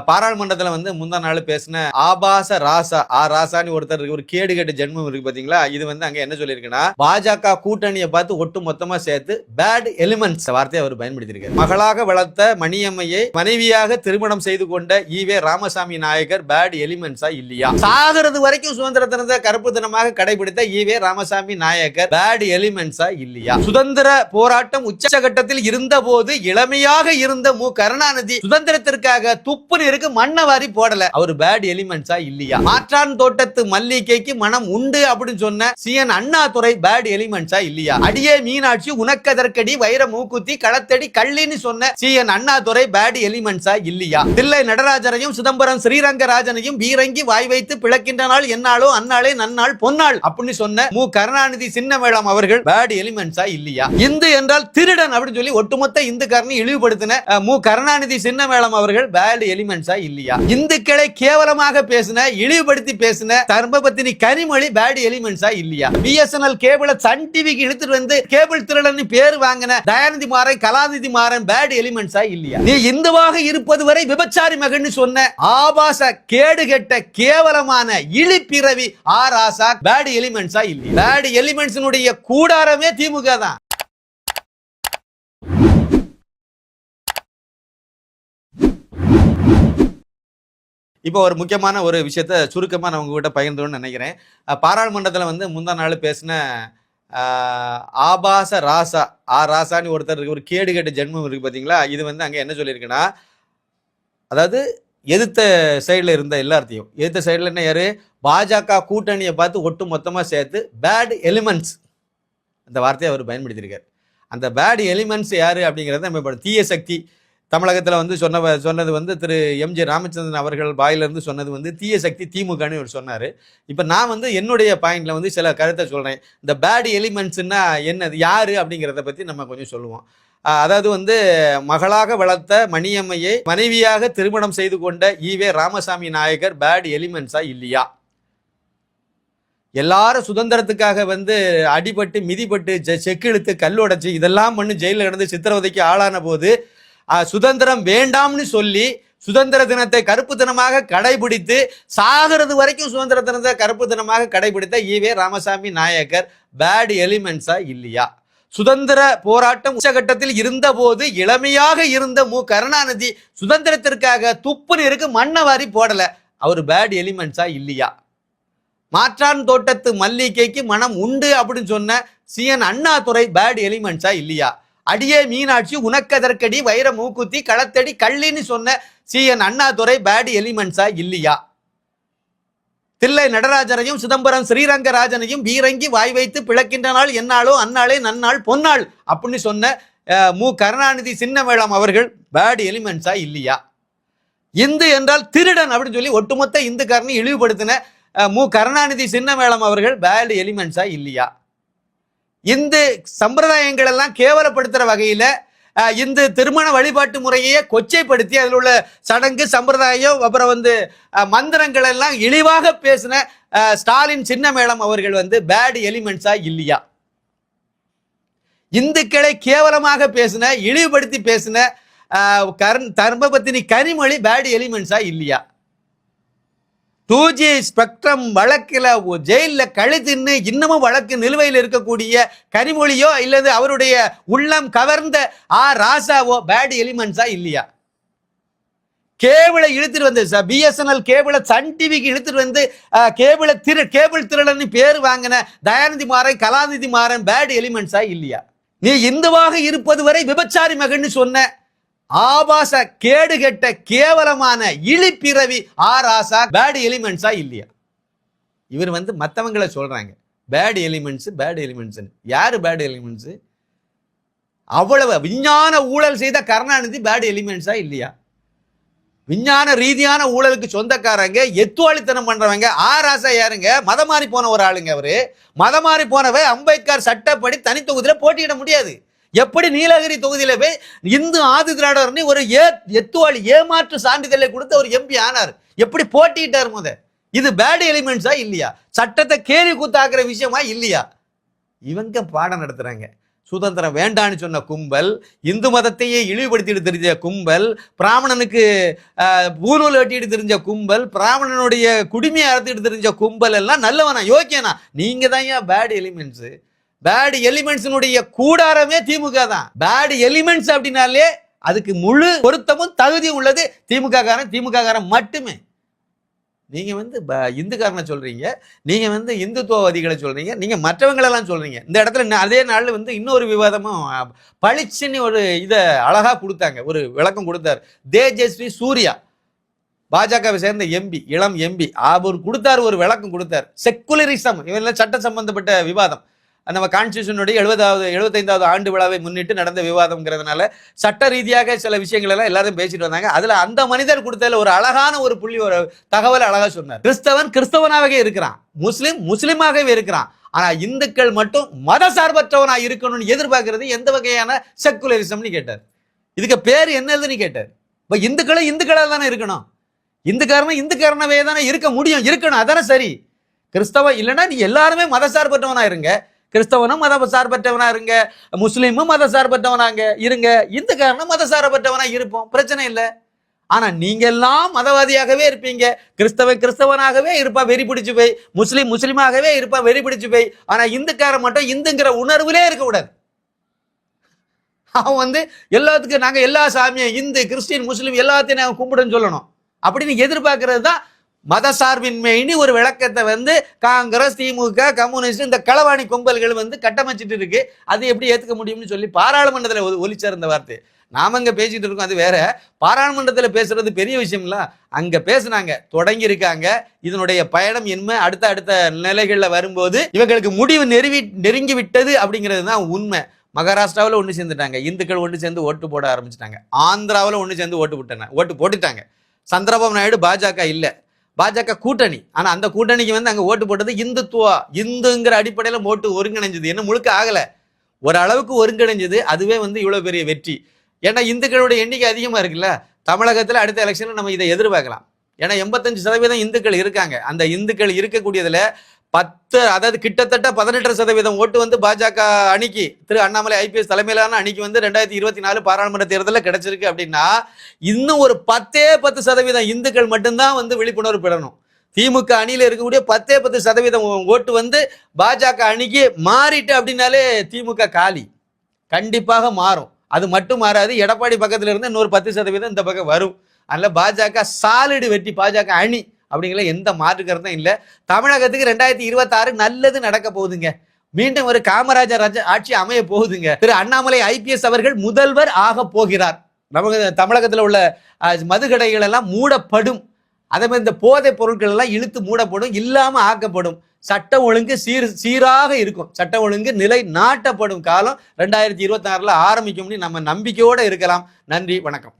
பாராளுமன்றத்துல வந்து முந்தா நாள் பேசின ஆபாச ராசா ராசான்னு ஒருத்தர் ஒரு கேடு கெட்ட ஜென்மம் இருக்கு பாத்தீங்களா. இது வந்து அங்க என்ன சொல்லியிருக்குன்னா, பாஜக கூட்டணியை பார்த்து ஒட்டு மொத்தமா சேர்த்து பேட் எலிமெண்ட்ஸ் வார்த்தையை அவர் பயன்படுத்தியிருக்காரு. மகளாக வளர்த்த மணியம்மையை மனைவியாக திருமணம் செய்து கொண்ட ஈவே ராமசாமி நாயக்கர் பேட் எலிமெண்ட்ஸா இல்லையா? சாகிறது வரைக்கும் சுதந்திர தினத்தை கருப்பு தினமாக கடைபிடித்த ஈவே ராமசாமி நாயக்கர் பேட் எலிமெண்ட்ஸா இல்லையா? சுதந்திர போராட்டம் உச்சகட்டத்தில் இருந்த போது இளமையாக இருந்த மு கருணாநிதி சுதந்திரத்திற்காக துப்பு இருக்கு மண்ணை வாரி போடல, அவர் பேட் எலிமெண்ட்ஸா இல்லையா? மாற்றான் தோட்டத்து மல்லிகைக்கு மனம் உண்டு அப்படின்னு சொன்ன சிஎன் அண்ணாதுரை பேட் எலிமெண்ட்ஸா இல்லையா? அடியே மீனாட்சி உனக்கதற்கடி வைர மூக்குத்தி களத்தடி கள்ளின்னு சொன்ன சிஎன் அண்ணாதுரை பேட் எலிமெண்ட்ஸா இல்லையா? தில்லை நடராஜரையும் சிதம்பரம் ஸ்ரீரங்கராஜனையும் பீரங்கி வாய் வைத்து பிளக்கின்ற நாள் என்னாலோ அந்நாளே நன்னாள் பொன்னாள் அப்படின்னு சொன்ன மு கருணாநிதி சின்னமேளம் அவர்கள் பேட் எலிமெண்ட்ஸா இல்லையா? இந்து என்றால் திருடன் அப்படின்னு சொல்லி ஒட்டுமொத்த இந்துக்காரனை இழிவுபடுத்தின மு கருணாநிதி சின்னமேளம் அவர்கள் பேட் எலிமெண்ட்ஸா இல்லையா? இந்துக்களை கேவலமாக பேசின, இழிவுபடுத்தி பேசின தர்மபத்தினி கனிமொழி பேட் எலிமெண்ட்ஸா இல்லையா? பிஎஸ்என்எல் கேபிள சன் டிவிக்கு இழுத்துட்டு வந்து கேபிள் திருடன்னு பேர் வாங்கின தயாநிதி மாறன் கலாநிதி மாறன் பேட் எலிமெண்ட்ஸா இல்லையா? நீ இந்துவாக இருப்பது வரை விபச்சாரி மகன் சொன்ன ஆபாச கேடு கெட்ட கேவலமான இழிப்பிறவி ராசா பேட் எலிமெண்ட்ஸா இல்லையா? பேட் எலிமெண்ட்ஸ் கூடாரமே திமுக தான். இப்போ ஒரு முக்கியமான ஒரு விஷயத்த சுருக்கமாக நான் உங்ககிட்ட பகிர்ந்தோன்னு நினைக்கிறேன். பாராளுமன்றத்தில் வந்து முந்தா நாள் பேசின ஆபாச ராசா ராசான்னு ஒருத்தர் ஒரு கேடு கெட்ட ஜென்மம் இருக்கு பார்த்தீங்களா. இது வந்து அங்கே என்ன சொல்லியிருக்குன்னா, அதாவது எதிர்த்த சைடில் இருந்த எல்லாத்தையும் எதிர்த்த சைடில் என்ன யாரு பாஜக கூட்டணியை பார்த்து ஒட்டு மொத்தமாக சேர்த்து பேட் எலிமெண்ட்ஸ் அந்த வார்த்தையை அவர் பயன்படுத்தியிருக்கார். அந்த பேட் எலிமெண்ட்ஸ் யாரு அப்படிங்கிறத நம்ம தீய சக்தி தமிழகத்தில் வந்து சொன்னது வந்து திரு எம்ஜி ராமச்சந்திரன் அவர்கள் வாயிலிருந்து சொன்னது வந்து தீய சக்தி திமுகன்னு அவர் சொன்னார். இப்போ நான் வந்து என்னுடைய பாயிண்ட்ல வந்து சில கருத்தை சொல்கிறேன். இந்த பேட் எலிமெண்ட்ஸ்னா என்னது, யாரு அப்படிங்கிறத பற்றி நம்ம கொஞ்சம் சொல்லுவோம். அதாவது வந்து மகளாக வளர்த்த மணியம்மையை மனைவியாக திருமணம் செய்து கொண்ட ஈவே ராமசாமி நாயக்கர் பேட் எலிமெண்ட்ஸா இல்லையா? எல்லாரும் சுதந்திரத்துக்காக வந்து அடிபட்டு மிதிப்பட்டு செக்கு இழுத்து கல்லுடைச்சு இதெல்லாம் பண்ணி ஜெயிலில் கிடந்து சித்திரவதைக்கு ஆளான போது சுதந்திரம் வேண்டாம்னு சொல்லி சுதந்திர தினத்தை கருப்பு தினமாக கடைபிடித்து சாகிறது வரைக்கும் சுதந்திர தினத்தை கருப்பு தினமாக கடைபிடித்த ஈவே ராமசாமி நாயக்கர் பேட் எலிமெண்ட்ஸா இல்லையா? சுதந்திர போராட்டம் உச்சகட்டத்தில் இருந்த போது இளமையாக இருந்த மு கருணாநிதி சுதந்திரத்திற்காக துப்பு இருக்கு மண்ணை வாரி போடல, அவர் பேட் எலிமெண்ட்ஸா இல்லையா? மாற்றான் தோட்டத்து மல்லிகைக்கு மனம் உண்டு அப்படின்னு சொன்ன சிஎன் அண்ணாதுரை பேட் எலிமெண்ட்ஸா இல்லையா? அடியே மீனாட்சி உனக்கதற்கடி வைர மூக்குத்தி களத்தடி கள்ளின்னு சொன்ன சிஎன் அண்ணாதுரை பேட் எலிமெண்ட்ஸா இல்லையா? தில்லை நடராஜரையும் சிதம்பரம் ஸ்ரீரங்கராஜனையும் பீரங்கி வாய் வைத்து பிளக்கின்ற நாள் என்னாலோ அந்நாளே நன்னாள் பொன்னாள் அப்படின்னு சொன்ன மு கருணாநிதி சின்னமேளம் அவர்கள் பேட் எலிமெண்ட்ஸா இல்லையா? இந்து என்றால் திருடன் அப்படின்னு சொல்லி ஒட்டுமொத்த இந்துக்காரனை இழிவுபடுத்தின மு கருணாநிதி சின்னமேளம் அவர்கள் பேட் எலிமெண்ட்ஸா இல்லையா? இந்து சம்பிரதாயங்கள் எல்லாம் கேவலப்படுத்துற வகையில இந்த திருமண வழிபாட்டு முறையே கொச்சைப்படுத்தி அதில் உள்ள சடங்கு சம்பிரதாயம் அப்புறம் வந்து மந்திரங்கள் எல்லாம் இழிவாக பேசின ஸ்டாலின் சின்னமேளம் அவர்கள் வந்து பேட் எலிமெண்ட்ஸா இல்லையா? இந்துக்களை கேவலமாக பேசின இழிவுபடுத்தி பேசின தர்மபத்தினி கனிமொழி பேட் எலிமெண்ட்ஸா இல்லையா? 2G ஸ்பெக்ட்ரம் வழக்கில் ஜெயிலில் கழுத்தின்னு இன்னமும் வழக்கு நிலுவையில் இருக்கக்கூடிய கனிமொழியோ இல்லது அவருடைய உள்ளம் கவர்ந்த ராசாவோ பேட் எலிமெண்ட்ஸா இல்லையா? கேபிளை இழுத்துட்டு வந்து பிஎஸ்என்எல் கேபிள சன் டிவிக்கு இழுத்துட்டு வந்து கேபிள் திருடன்னு பேர் வாங்கின தயாநிதி மாறன் கலாநிதி மாறன் பேட் எலிமெண்ட்ஸா இல்லையா? நீ இந்துவாக இருப்பது வரை விபச்சாரி மகன் சொன்ன ஆபாச கேடு கெட்ட கேவலமான இழிப்பிறவி ராசா பேட் எலிமெண்ட்ஸா இல்லையா? இவர் வந்து மற்றவங்களை சொல்றாங்க பேட் எலிமெண்ட்ஸ். யாரு பேட் எலிமெண்ட்ஸ்? அவ்வளவு விஞ்ஞான ஊழல் செய்த கருணாநிதி பேட் எலிமெண்ட்ஸா இல்லையா? விஞ்ஞான ரீதியான ஊழலுக்கு சொந்தக்காரங்க எத்துவாளித்தனம் பண்றவங்க ராசா யாருங்க? மதமாறி போன ஒரு ஆளுங்க. அவரு மதமாறி போனவ அம்பேத்கர் சட்டப்படி தனி தொகுதியில போட்டியிட முடியாது. எப்படி நீலகிரி தொகுதியில போய் இந்து ஆதி திராவிடர் ஒரு எத்துவாளி ஏமாற்று சான்றிதழை கொடுத்து ஒரு எம்பி ஆனார்? எப்படி போட்டிட்டார்? இது பேட் எலிமெண்ட்ஸா இல்லையா? சட்டத்தை கேலி கூத்தாக்குற விஷயமா இல்லையா? இவங்க பாடம் நடத்துறாங்க. சுதந்திரம் வேண்டான்னு சொன்ன கும்பல், இந்து மதத்தையே இழிவுபடுத்திட்டு தெரிஞ்ச கும்பல், பிராமணனுக்கு பூநூல் வெட்டிட்டு தெரிஞ்ச கும்பல், பிராமணனுடைய குடிமையை அறுத்துட்டு தெரிஞ்ச கும்பல் எல்லாம் நல்லவனா யோக்கியனா? நீங்க தான் ஏன் பேட் எலிமெண்ட்ஸ். பேட் எலிமெண்ட்ஸினுடைய கூடாரமே திமுக தான். பேட் எலிமெண்ட்ஸ் அப்படின்னாலே அதுக்கு முழு பொருத்தமும் தகுதியும் உள்ளது திமுக காரன் மட்டுமே. நீங்க இந்துக்காரனை சொல்றீங்க, நீங்க இந்துத்துவவாதிகளை சொல்றீங்க, நீங்க மற்றவங்களெல்லாம் சொல்றீங்க. இந்த இடத்துல அதே நாள்ல இன்னொரு விவாதமும் பளிச்சுன்னு ஒரு இதை அழகா கொடுத்தாங்க, ஒரு விளக்கம் கொடுத்தார் தேஜஸ்வி சூர்யா, பாஜகவை சேர்ந்த எம்பி, இளம் எம்பி. அவர் கொடுத்தார், ஒரு விளக்கம் கொடுத்தார். செக்குலரிசம் இவெல்லாம் சட்ட சம்பந்தப்பட்ட விவாதம், நம்ம கான்ஸ்டியூஷனுடைய 75வது ஆண்டு விழாவை முன்னிட்டு நடந்த விவாதம்ங்கிறதுனால சட்ட ரீதியாக சில விஷயங்கள் எல்லாம் எல்லாரும் பேசிட்டு வந்தாங்க. அதுல அந்த மனிதர் கொடுத்ததுல ஒரு அழகான ஒரு புள்ளி, ஒரு தகவல் அழகா சொன்னார். கிறிஸ்தவன் கிறிஸ்தவனாகவே இருக்கிறான், முஸ்லிம் முஸ்லிமாகவே இருக்கிறான், ஆனா இந்துக்கள் மட்டும் மத சார்பற்றவனா இருக்கணும்னு எதிர்பார்க்கிறது எந்த வகையான செக்குலரிசம்னு கேட்டார். இதுக்கு பேர் என்னதுன்னு கேட்டார். இப்ப இந்துக்களும் இந்துக்களாக தானே இருக்கணும், இந்துக்காரனவே தானே இருக்க முடியும், இருக்கணும், அதானே சரி. கிறிஸ்தவம் இல்லைன்னா நீ எல்லாருமே மத சார்பற்றவனா இருங்க, கிறிஸ்தவனும் மத சார்பற்றவனா இருங்க, முஸ்லீமும் மத சார்பற்றவனாங்க இருங்க, இந்துக்காரனும் மத சார்பற்றவனா இருப்போம், பிரச்சனை இல்லை. ஆனா நீங்க எல்லாம் மதவாதியாகவே இருப்பீங்க. கிறிஸ்தவனாகவே இருப்பா வெறி பிடிச்சு போய், முஸ்லிமாகவே இருப்பா வெறி பிடிச்சு போய். ஆனா இந்துக்காரன் மட்டும் இந்துங்கிற உணர்வுலே இருக்க கூடாது. அவன் எல்லாத்துக்கும் நாங்க எல்லா சாமியும் இந்து கிறிஸ்டின் முஸ்லீம் எல்லாத்தையும் நாங்க கும்பிடுன்னு சொல்லணும் அப்படின்னு எதிர்பார்க்கறது தான் மதசார்பின்மைன்னு ஒரு விளக்கத்தை காங்கிரஸ், திமுக, கம்யூனிஸ்ட் இந்த களவாணி கும்பல்கள் கட்டமைச்சிட்டு இருக்கு. அது எப்படி ஏத்துக்க முடியும்னு சொல்லி பாராளுமன்றத்தில் ஒலிச்சார் இந்த வார்த்தை. நாம இங்க பேசிட்டு இருக்கோம், அது வேற. பாராளுமன்றத்தில் பேசுறது பெரிய விஷயம்ல. அங்க பேசுனாங்க, தொடங்கி இருக்காங்க. இதனுடைய பயணம் என்ன அடுத்த நிலைகள்ல வரும்போது இவங்களுக்கு முடிவு நெருங்கி விட்டது அப்படிங்கிறது தான் உண்மை. மகாராஷ்டிராவில் ஒன்று சேர்ந்துட்டாங்க, இந்துக்கள் ஒன்று சேர்ந்து ஓட்டு போட ஆரம்பிச்சிட்டாங்க. ஆந்திராவில் ஒன்று சேர்ந்து ஓட்டு போட்டுட்டாங்க. சந்திரபாபு நாயுடு பாஜக இல்லை, பாஜக கூட்டணி. ஆனா அந்த கூட்டணிக்கு அங்க ஓட்டு போட்டது இந்துங்கிற அடிப்படையில ஓட்டு ஒருங்கிணைஞ்சது. என்ன முழுக்க ஆகல, ஒரு அளவுக்கு ஒருங்கிணைஞ்சது. அதுவே இவ்வளவு பெரிய வெற்றி. ஏன்னா இந்துக்களுடைய எண்ணிக்கை அதிகமா இருக்குல்ல. தமிழகத்துல அடுத்த எலெக்ஷன்ல நம்ம இதை எதிர்பார்க்கலாம். ஏன்னா 85% இந்துக்கள் இருக்காங்க. அந்த இந்துக்கள் இருக்கக்கூடியதுல 10, அதாவது கிட்டத்தட்ட 18% ஓட்டு பாஜக அணிக்கு, திரு அண்ணாமலை IPS தலைமையிலான அணிக்கு 2024 பாராளுமன்ற தேர்தலில் கிடைச்சிருக்கு. அப்படின்னா இன்னும் ஒரு 10% இந்துக்கள் மட்டும்தான் விழிப்புணர்வு பெறணும். திமுக அணியில இருக்கக்கூடிய 10% ஓட்டு பாஜக அணிக்கு மாறிட்டு அப்படின்னாலே திமுக காலி, கண்டிப்பாக மாறும். அது மட்டும் மாறாது, எடப்பாடி பக்கத்துல இருந்து இன்னொரு 10% இந்த பக்கம் வரும். அதனால பாஜக சாலிடு வெற்றி, பாஜக அணி அப்படிங்கிற எந்த மாற்று கருத்தும் இல்லை. தமிழகத்துக்கு 2026 நல்லது நடக்க போகுதுங்க. மீண்டும் ஒரு காமராஜர் ஆட்சி அமைய போகுதுங்க. திரு அண்ணாமலை IPS அவர்கள் முதல்வர் ஆக போகிறார். நமக்கு தமிழகத்தில் உள்ள மதுக்கடைகள் எல்லாம் மூடப்படும். அதே மாதிரி இந்த போதைப் பொருட்கள் எல்லாம் இழுத்து மூடப்படும், இல்லாம ஆக்கப்படும். சட்ட ஒழுங்கு சீராக இருக்கும், சட்ட ஒழுங்கு நிலை நாட்டப்படும் காலம் 2026 ஆரம்பிக்கும்னு நம்ம நம்பிக்கையோட இருக்கலாம். நன்றி, வணக்கம்.